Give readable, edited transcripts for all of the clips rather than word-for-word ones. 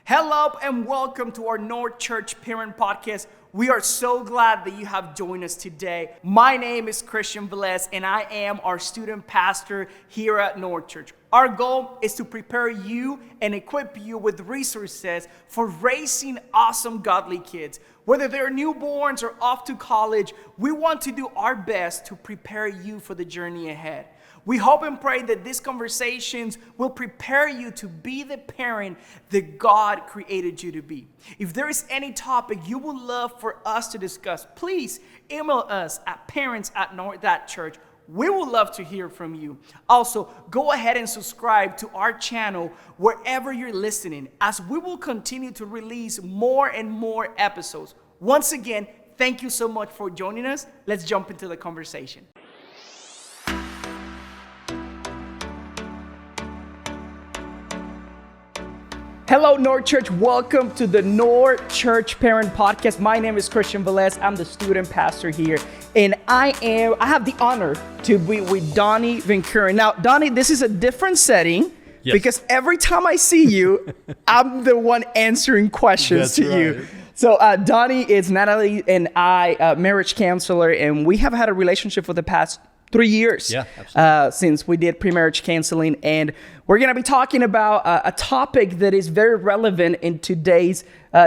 Hello and welcome to our North Church Parent Podcast. We are so glad that you have joined us today. My name is Christian Velez and I am our student pastor here at North Church. Our goal is to prepare you and equip you with resources for raising awesome godly kids. Whether they're newborns or off to college, we want to do our best to prepare you for the journey ahead. We hope and pray that these conversations will prepare you to be the parent that God created you to be. If there is any topic you would love for us to discuss, please email us at parents@north.church. We would love to hear from you. Also, go ahead and subscribe to our channel wherever you're listening, as we will continue to release more and more episodes. Once again, thank you so much for joining us. Let's jump into the conversation. Hello, North Church. Welcome to the North Church Parent Podcast. My name is Christian Velez. I'm the student pastor here, and I have the honor to be with Donnie Van Curen. Now, Donnie, this is a different setting because every time I see you, I'm the one answering questions to you. So Donnie is Natalie and I, marriage counselor, and we have had a relationship for the past 3 years since we did pre-marriage counseling, and we're going to be talking about a topic that is very relevant in today's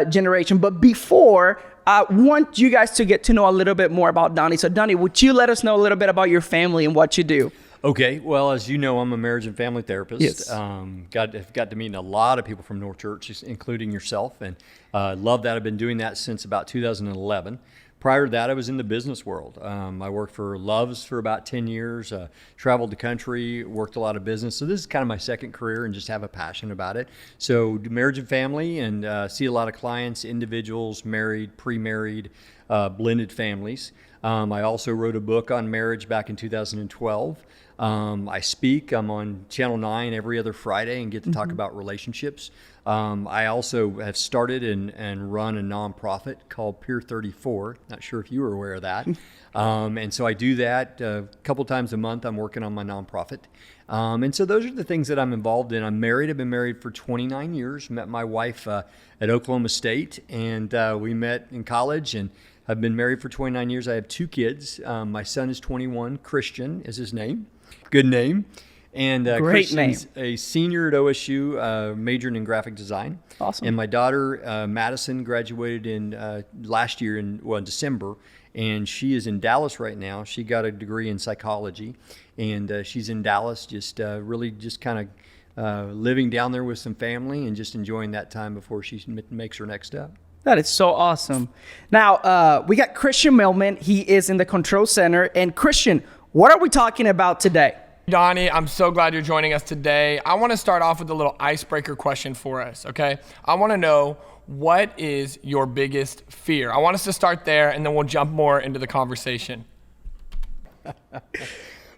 generation. But before, I want you guys to get to know a little bit more about Donnie. So Donnie, would you let us know a little bit about your family and what you do? Okay. Well, as you know, I'm a marriage and family therapist. Yes. I've got to meet a lot of people from North Church, including yourself, and love that. I've been doing that since about 2011. Prior to that, I was in the business world. I worked for Love's for about 10 years, traveled the country, worked a lot of business. So this is kind of my second career and just have a passion about it. So do marriage and family, and see a lot of clients, individuals, married, pre-married, blended families. I also wrote a book on marriage back in 2012. I speak. I'm on Channel 9 every other Friday and get to talk about relationships. I also have started and run a nonprofit called Peer 34. Not sure if you were aware of that. And so I do that a couple times a month. I'm working on my nonprofit. And so those are the things that I'm involved in. I'm married. I've been married for 29 years. Met my wife at Oklahoma State, and we met in college, and I've been married for 29 years. I have 2 kids. My son is 21. Christian is his name. Good name. And Christian's a senior at OSU, majoring in graphic design. Awesome. And my daughter, Madison, graduated in last year in December, and she is in Dallas right now. She got a degree in psychology, and she's in Dallas, just really just kind of living down there with some family and just enjoying that time before she makes her next step. That is so awesome. Now, we got Christian Millman. He is in the control center. And Christian, what are we talking about today? Donnie, I'm so glad you're joining us today. I want to start off with a little icebreaker question for us, okay? I want to know, what is your biggest fear? I want us to start there, and then we'll jump more into the conversation.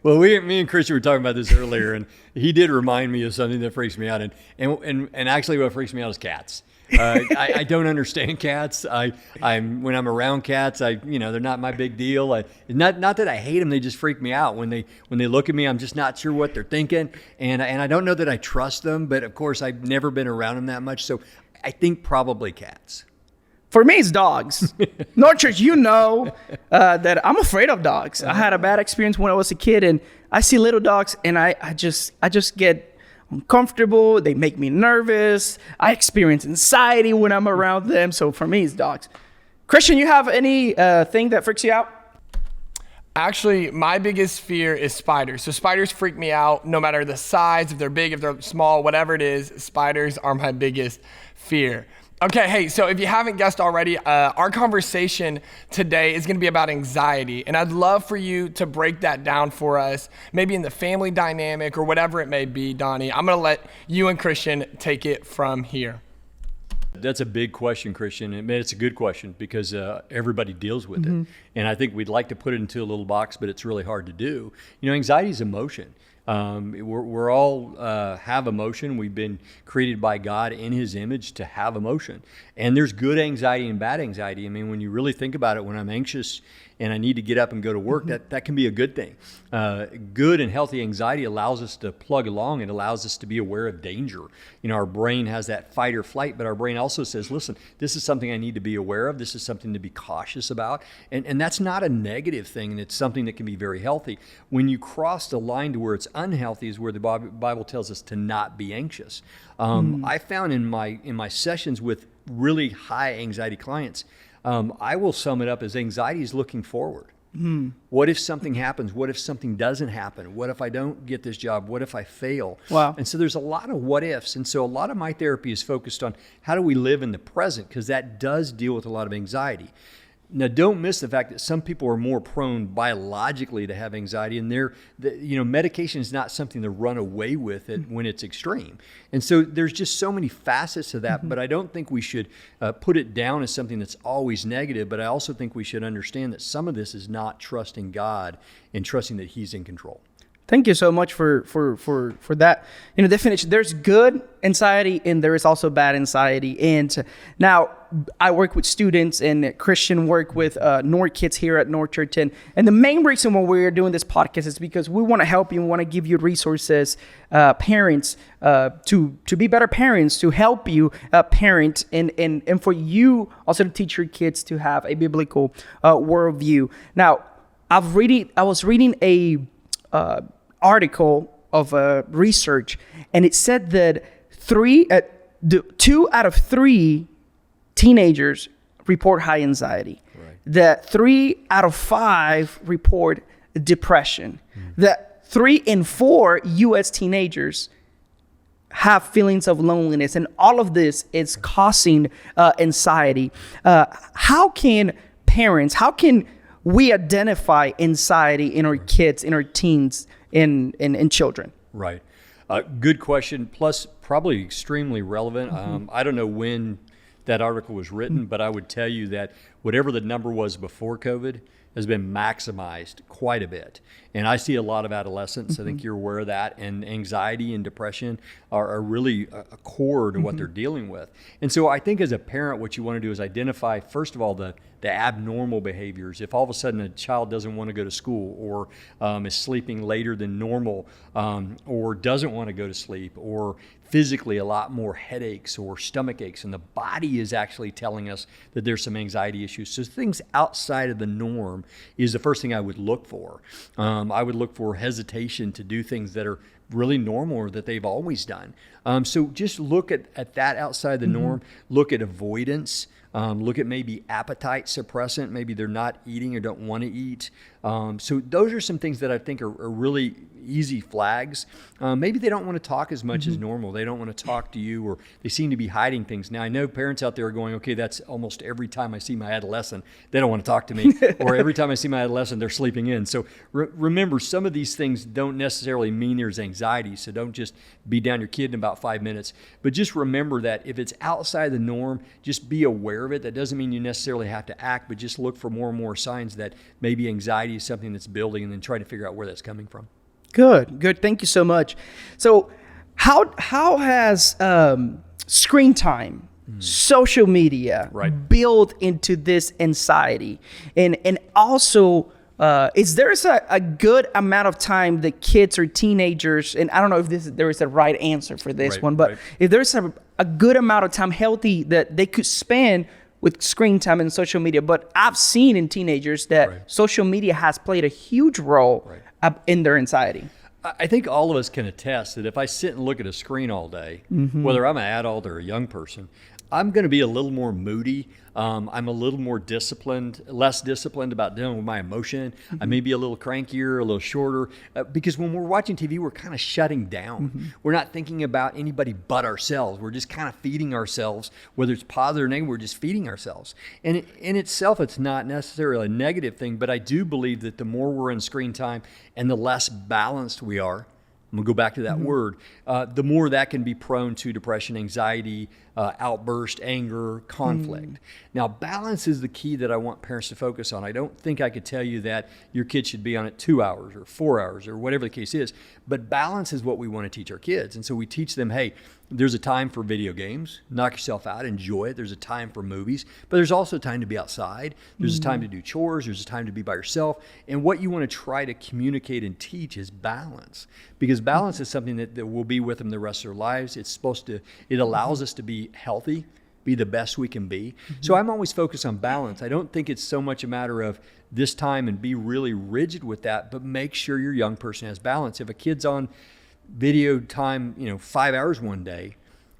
Well, me and Christian were talking about this earlier, and he did remind me of something that freaks me out. And actually what freaks me out is cats. I don't understand cats. When I'm around cats, they're not my big deal. Not that I hate them, they just freak me out. When they look at me, I'm just not sure what they're thinking, and I don't know that I trust them. But of course, I've never been around them that much, so I think probably cats. For me, it's dogs. North Church, that I'm afraid of dogs. I had a bad experience when I was a kid, and I see little dogs, and I just get uncomfortable. They make me nervous. I experience anxiety when I'm around them. So for me, it's dogs. Christian, you have any thing that freaks you out? Actually, my biggest fear is spiders. So spiders freak me out no matter the size, if they're big, if they're small, whatever it is, spiders are my biggest fear. Okay, hey, so if you haven't guessed already, our conversation today is going to be about anxiety, and I'd love for you to break that down for us, maybe in the family dynamic or whatever it may be, Donnie. I'm going to let you and Christian take it from here. That's a big question, Christian. I mean, it's a good question because everybody deals with it. And I think we'd like to put it into a little box, but it's really hard to do. Anxiety is emotion. We're all have emotion. We've been created by God in His image to have emotion. And there's good anxiety and bad anxiety. I mean, when you really think about it, when I'm anxious and I need to get up and go to work, that can be a good thing. Good and healthy anxiety allows us to plug along. It allows us to be aware of danger. You know, our brain has that fight or flight, but our brain also says, listen, this is something I need to be aware of. This is something to be cautious about. And that's not a negative thing, and it's something that can be very healthy. When you cross the line to where it's unhealthy is where the Bible tells us to not be anxious. I found in my sessions with really high anxiety clients, I will sum it up as anxiety is looking forward. What if something happens? What if something doesn't happen? What if I don't get this job? What if I fail? Wow. And so there's a lot of what ifs. And so a lot of my therapy is focused on how do we live in the present, because that does deal with a lot of anxiety. Now, don't miss the fact that some people are more prone biologically to have anxiety, and medication is not something to run away with it when it's extreme. And so there's just so many facets to that, but I don't think we should put it down as something that's always negative, but I also think we should understand that some of this is not trusting God and trusting that He's in control. Thank you so much for that definition. There's good anxiety and there is also bad anxiety. And now I work with students and Christian work with North kids here at North Church. And the main reason why we're doing this podcast is because we want to help you and want to give you resources, parents, to be better parents, to help you parent and for you also to teach your kids to have a biblical worldview. Now, I was reading a article of research, and it said that 2 out of 3 teenagers report high anxiety. Right. That 3 out of 5 report depression. That 3 in 4 U.S. teenagers have feelings of loneliness, and all of this is causing anxiety. How can we identify anxiety in our kids, in our teens, in children? Right. Good question. Plus, probably extremely relevant. I don't know when that article was written, but I would tell you that whatever the number was before COVID has been maximized quite a bit. And I see a lot of adolescents, I think you're aware of that, and anxiety and depression are really a core to what they're dealing with. And so I think as a parent, what you want to do is identify, first of all, the abnormal behaviors. If all of a sudden a child doesn't want to go to school, or is sleeping later than normal, or doesn't want to go to sleep, or physically a lot more headaches or stomach aches, and the body is actually telling us that there's some anxiety issues. So things outside of the norm is the first thing I would look for. I would look for hesitation to do things that are really normal or that they've always done. So just look at that outside the norm. Look at avoidance. Look at maybe appetite suppressant. Maybe they're not eating or don't want to eat. So those are some things that I think are really easy flags. Maybe they don't want to talk as much as normal. They don't want to talk to you, or they seem to be hiding things. Now, I know parents out there are going, okay, that's almost every time I see my adolescent, they don't want to talk to me. Or every time I see my adolescent, they're sleeping in. So remember, some of these things don't necessarily mean there's anxiety. So don't just be down your kid in about 5 minutes. But just remember that if it's outside the norm, just be aware of it. That doesn't mean you necessarily have to act, but just look for more and more signs that maybe anxiety is something that's building, and then try to figure out where that's coming from. Good. Thank you so much. So how has screen time, social media built into this anxiety? And also, is there a good amount of time that kids or teenagers, and I don't know if there is a right answer for this one, but if there's a good amount of time healthy that they could spend with screen time and social media. But I've seen in teenagers that social media has played a huge role in their anxiety. I think all of us can attest that if I sit and look at a screen all day, whether I'm an adult or a young person, I'm going to be a little more moody. I'm a little more less disciplined about dealing with my emotion. I may be a little crankier, a little shorter, because when we're watching TV, we're kind of shutting down. We're not thinking about anybody but ourselves. We're just kind of feeding ourselves, whether it's positive or negative, we're just feeding ourselves. And in itself, it's not necessarily a negative thing, but I do believe that the more we're in screen time and the less balanced we are, I'm gonna go back to that word, the more that can be prone to depression, anxiety, outburst, anger, conflict. Now, balance is the key that I want parents to focus on. I don't think I could tell you that your kid should be on it 2 hours or 4 hours or whatever the case is, but balance is what we want to teach our kids. And so we teach them, hey, there's a time for video games, knock yourself out, enjoy it. There's a time for movies, but there's also time to be outside. There's a time to do chores. There's a time to be by yourself. And what you want to try to communicate and teach is balance, because balance is something that will be with them the rest of their lives. It allows us to be healthy, be the best we can be. So I'm always focused on balance. I don't think it's so much a matter of this time and be really rigid with that, but make sure your young person has balance. If a kid's on video time, 5 hours one day,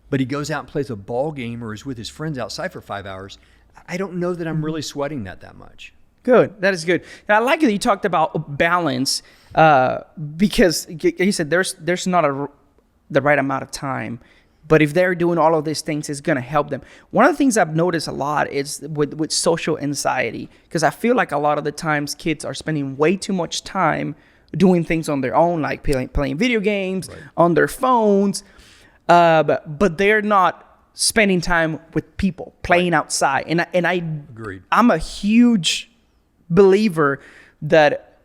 but he goes out and plays a ball game or is with his friends outside for 5 hours, I don't know that I'm really sweating that much. Good. That is good. And I like that you talked about balance because you said there's not the right amount of time, but if they're doing all of these things, it's going to help them. One of the things I've noticed a lot is with social anxiety, because I feel like a lot of the times kids are spending way too much time doing things on their own, like playing video games on their phones, but they're not spending time with people, playing outside. And I Agreed. I'm a huge believer that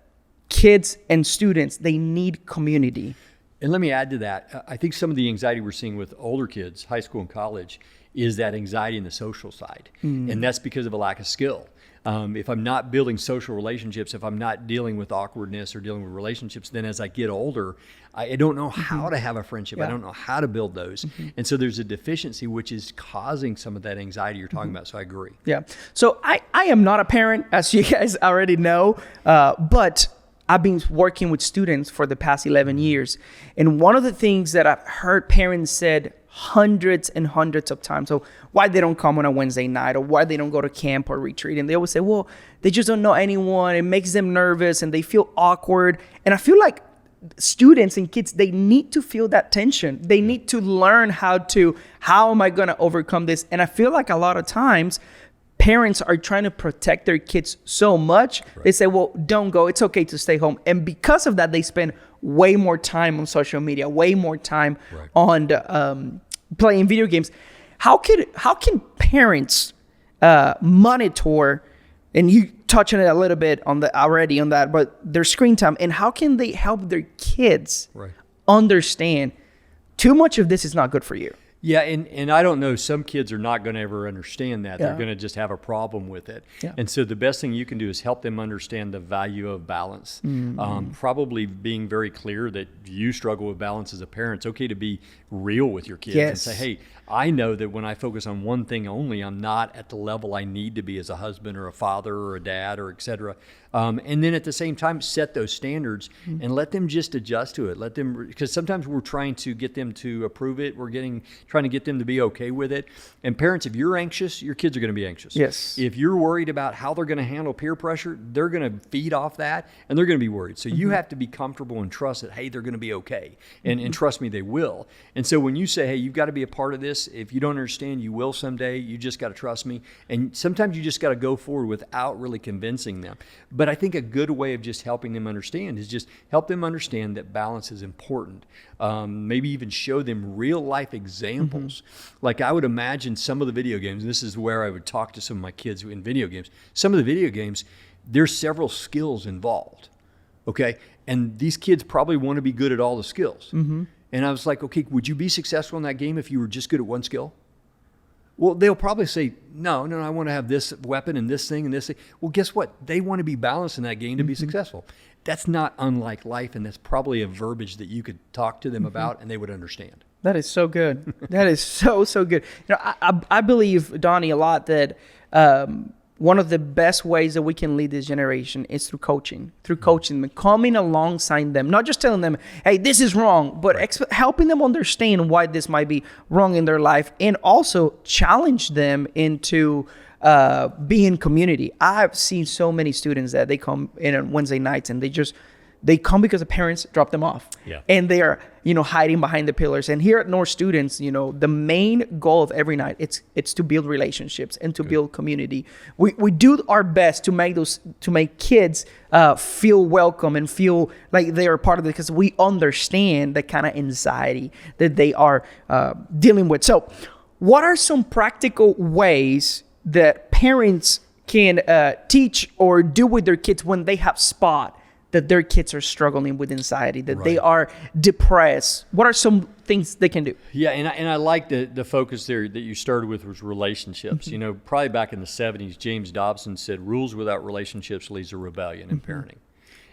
kids and students, they need community. And let me add to that. I think some of the anxiety we're seeing with older kids, high school and college, is that anxiety in the social side. And that's because of a lack of skill. If I'm not building social relationships, if I'm not dealing with awkwardness or dealing with relationships, then as I get older, I don't know how to have a friendship. I don't know how to build those. And so there's a deficiency which is causing some of that anxiety you're talking about. So I agree. Yeah. So I am not a parent, as you guys already know, but I've been working with students for the past 11 years. And one of the things that I've heard parents said hundreds and hundreds of times, so why they don't come on a Wednesday night or why they don't go to camp or retreat. And they always say, well, they just don't know anyone. It makes them nervous and they feel awkward. And I feel like students and kids, they need to feel that tension. They need to learn how am I going to overcome this? And I feel like a lot of times parents are trying to protect their kids so much. They say, well, don't go. It's okay to stay home. And because of that, they spend way more time on social media, way more time on playing video games. How can parents monitor, and you touched on it a little bit already on that, but their screen time, and how can they help their kids understand too much of this is not good for you? Yeah, and I don't know, some kids are not going to ever understand that. They're going to just have a problem with it. Yeah. And so the best thing you can do is help them understand the value of balance. Probably being very clear that you struggle with balance as a parent. It's okay to be real with your kids and say, hey, I know that when I focus on one thing only, I'm not at the level I need to be as a husband or a father or a dad or et cetera. And then at the same time, set those standards and let them just adjust to it. Because sometimes we're trying to get them to approve it. We're trying to get them to be okay with it. And parents, if you're anxious, your kids are going to be anxious. Yes. If you're worried about how they're going to handle peer pressure, they're going to feed off that and they're going to be worried. So you have to be comfortable and trust that, hey, they're going to be okay. And trust me, they will. And so when you say, hey, you've got to be a part of this, if you don't understand, you will someday. You just got to trust me. And sometimes you just got to go forward without really convincing them. But I think a good way of just helping them understand is just help them understand that balance is important. Maybe even show them real life examples. Like I would imagine some of the video games, and this is where I would talk to some of my kids in video games. Some of the video games, there's several skills involved. Okay. And these kids probably want to be good at all the skills. And I was like, okay, would you be successful in that game if you were just good at one skill? Well, they'll probably say, no, I want to have this weapon and this thing and this thing. Well, guess what? They want to be balanced in that game to be successful. That's not unlike life, and that's probably a verbiage that you could talk to them about and they would understand. That is so good. That is so good. I believe, Donnie, a lot that one of the best ways that we can lead this generation is through coaching them, coming alongside them, not just telling them, hey, this is wrong, but helping them understand why this might be wrong in their life, and also challenge them into being community. I've seen so many students that they come in on Wednesday nights and they just they come because the parents drop them off. Yeah. And they are, hiding behind the pillars. And here at North Students, the main goal of every night, it's to build relationships and to build community. We do our best to make kids feel welcome and feel like they are part of it, because we understand the kind of anxiety that they are dealing with. So what are some practical ways that parents can teach or do with their kids when they have spot that their kids are struggling with anxiety, that they are depressed? What are some things they can do? Yeah, and I like the focus there that you started with was relationships. Probably back in the 70s, James Dobson said, rules without relationships leads to rebellion in parenting.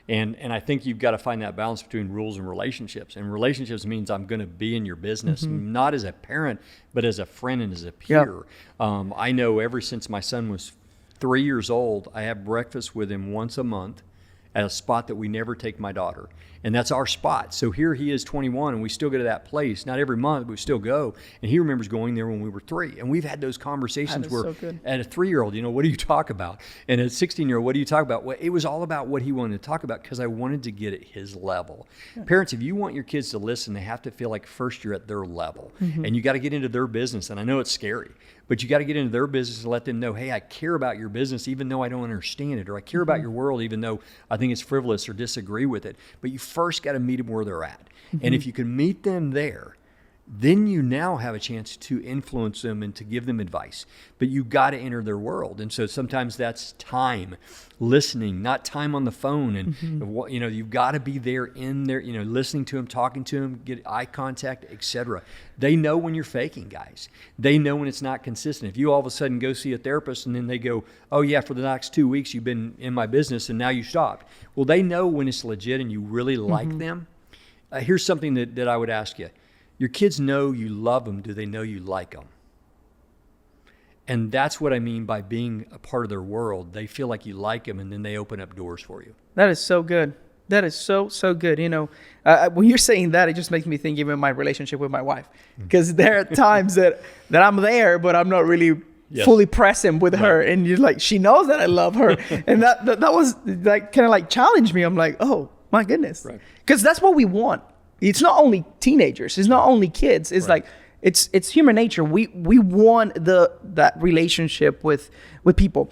And I think you've got to find that balance between rules and relationships. And relationships means I'm going to be in your business, not as a parent, but as a friend and as a peer. Yep. I know ever since my son was 3 years old, I have breakfast with him once a month at a spot that we never take my daughter. And that's our spot. So here he is 21 and we still go to that place, not every month, but we still go. And he remembers going there when we were 3. And we've had those conversations where at a 3-year-old, what do you talk about? And at a 16-year-old, what do you talk about? Well, it was all about what he wanted to talk about because I wanted to get at his level. Yeah. Parents, if you want your kids to listen, they have to feel like first you're at their level. And you got to get into their business. And I know it's scary, but you got to get into their business and let them know, hey, I care about your business even though I don't understand it, or I care about your world even though I think it's frivolous or disagree with it. But you first got to meet them where they're at. And if you can meet them there, then you now have a chance to influence them and to give them advice. But you got to enter their world. And so sometimes that's time, listening, not time on the phone. And, you've got to be there in there, listening to them, talking to them, get eye contact, etc. They know when you're faking, guys. They know when it's not consistent. If you all of a sudden go see a therapist and then they go, oh yeah, for the next 2 weeks you've been in my business and now you stopped. Well, they know when it's legit and you really like them. Here's something that I would ask you. Your kids know you love them. Do they know you like them? And that's what I mean by being a part of their world. They feel like you like them, and then they open up doors for you. That is so good. That is so good. When you're saying that, it just makes me think even my relationship with my wife. Because there are times that I'm there, but I'm not really fully present with her. And you're like, she knows that I love her. And that was like kind of like challenged me. I'm like, oh, my goodness. Because that's what we want. It's not only teenagers. It's not only kids. It's like it's human nature. We want that relationship with people.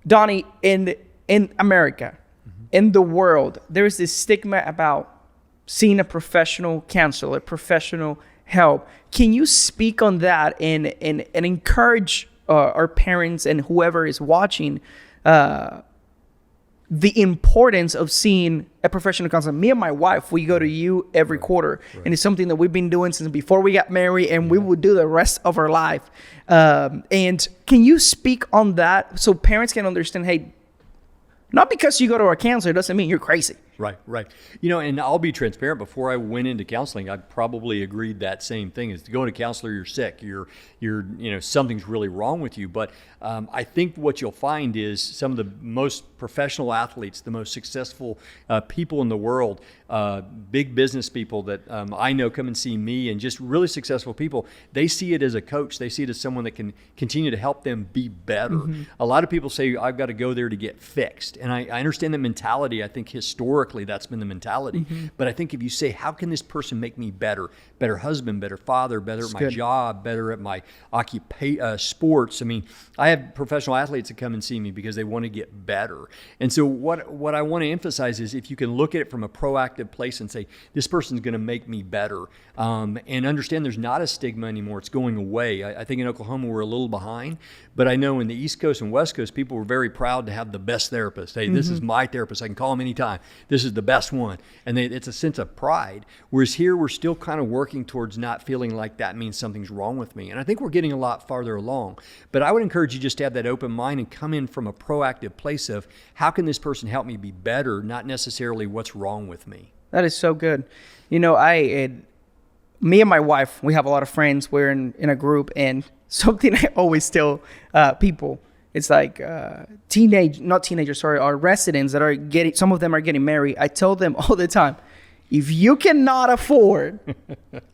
Donnie, in America, in the world, there is this stigma about seeing a professional counselor, a professional help. Can you speak on that and encourage our parents and whoever is watching the importance of seeing a professional counselor? Me and my wife, we go to you every quarter, and it's something that we've been doing since before we got married, and we will do the rest of our life. And can you speak on that so parents can understand, hey, not because you go to a counselor doesn't mean you're crazy. Right. And I'll be transparent. Before I went into counseling, I probably agreed that same thing: is to go to a counselor, you're sick, you're something's really wrong with you. But I think what you'll find is some of the most professional athletes, the most successful people in the world, big business people that I know come and see me, and just really successful people, they see it as a coach. They see it as someone that can continue to help them be better. A lot of people say, I've got to go there to get fixed. And I understand the mentality. I think historically that's been the mentality. But I think if you say, how can this person make me better husband, better father, better at my job, better at my sports. I mean, I have professional athletes that come and see me because they want to get better. And so what I want to emphasize is if you can look at it from a proactive place and say, this person's going to make me better, and understand there's not a stigma anymore. It's going away. I think in Oklahoma we're a little behind, but I know in the East Coast and West Coast, people were very proud to have the best therapist. Hey, this is my therapist. I can call him anytime. This is the best one. And it's a sense of pride. Whereas here, we're still kind of working towards not feeling like that means something's wrong with me. And I think we're getting a lot farther along. But I would encourage you just to have that open mind and come in from a proactive place of how can this person help me be better, not necessarily what's wrong with me. That is so good. Me and my wife, we have a lot of friends. We're in a group, and something I always tell people, it's like our residents that are some of them are getting married. I tell them all the time, if you cannot afford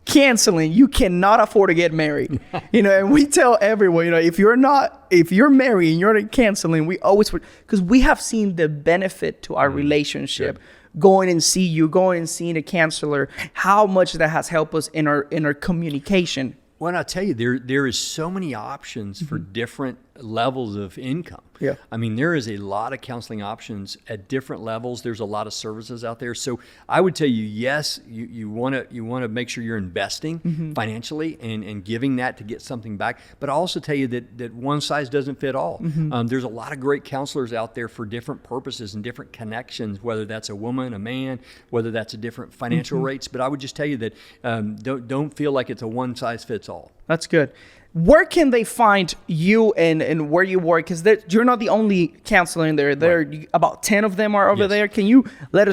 canceling, you cannot afford to get married. And we tell everyone, if you're married and you're canceling, we always, because we have seen the benefit to our relationship going and see you, going and seeing a counselor, how much that has helped us in our communication. Well, and I'll tell you, there is so many options for different levels of income. Yeah. I mean, there is a lot of counseling options at different levels. There's a lot of services out there. So I would tell you, yes, you want to make sure you're investing financially and giving that to get something back. But I also tell you that one size doesn't fit all. There's a lot of great counselors out there for different purposes and different connections, whether that's a woman, a man, whether that's a different financial rates. But I would just tell you that don't feel like it's a one size fits all. That's good. Where can they find you and where you work? Because you're not the only counselor in there. There are about 10 of them are over there. Can you let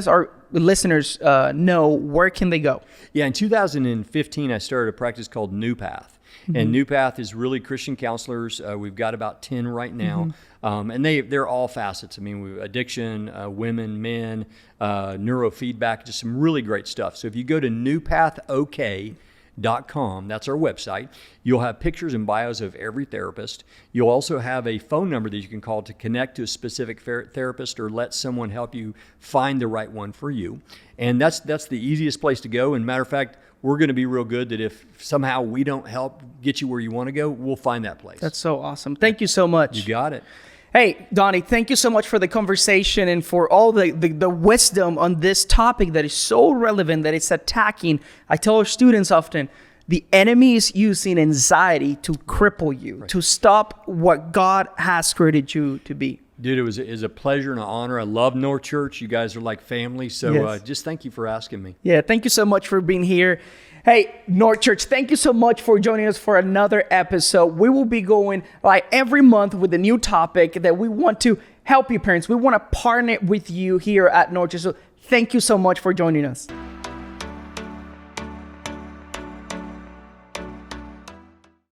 our listeners know where can they go? Yeah, in 2015, I started a practice called New Path. And New Path is really Christian counselors. We've got about 10 right now. And they're all facets. I mean, addiction, women, men, neurofeedback, just some really great stuff. So if you go to newpathok.com, that's our website. You'll have pictures and bios of every therapist. You'll also have a phone number that you can call to connect to a specific therapist or let someone help you find the right one for you. And that's the easiest place to go. And matter of fact, we're going to be real good that if somehow we don't help get you where you want to go, we'll find that place. That's so awesome. Thank you so much. You got it. Hey, Donnie, thank you so much for the conversation and for all the wisdom on this topic that is so relevant, that it's attacking. I tell our students often, the enemy is using anxiety to cripple you, to stop what God has created you to be. Dude, it was a pleasure and an honor. I love North Church. You guys are like family. So just thank you for asking me. Yeah, thank you so much for being here. Hey, North Church, thank you so much for joining us for another episode. We will be going every month with a new topic that we want to help you parents. We want to partner with you here at North Church. So thank you so much for joining us.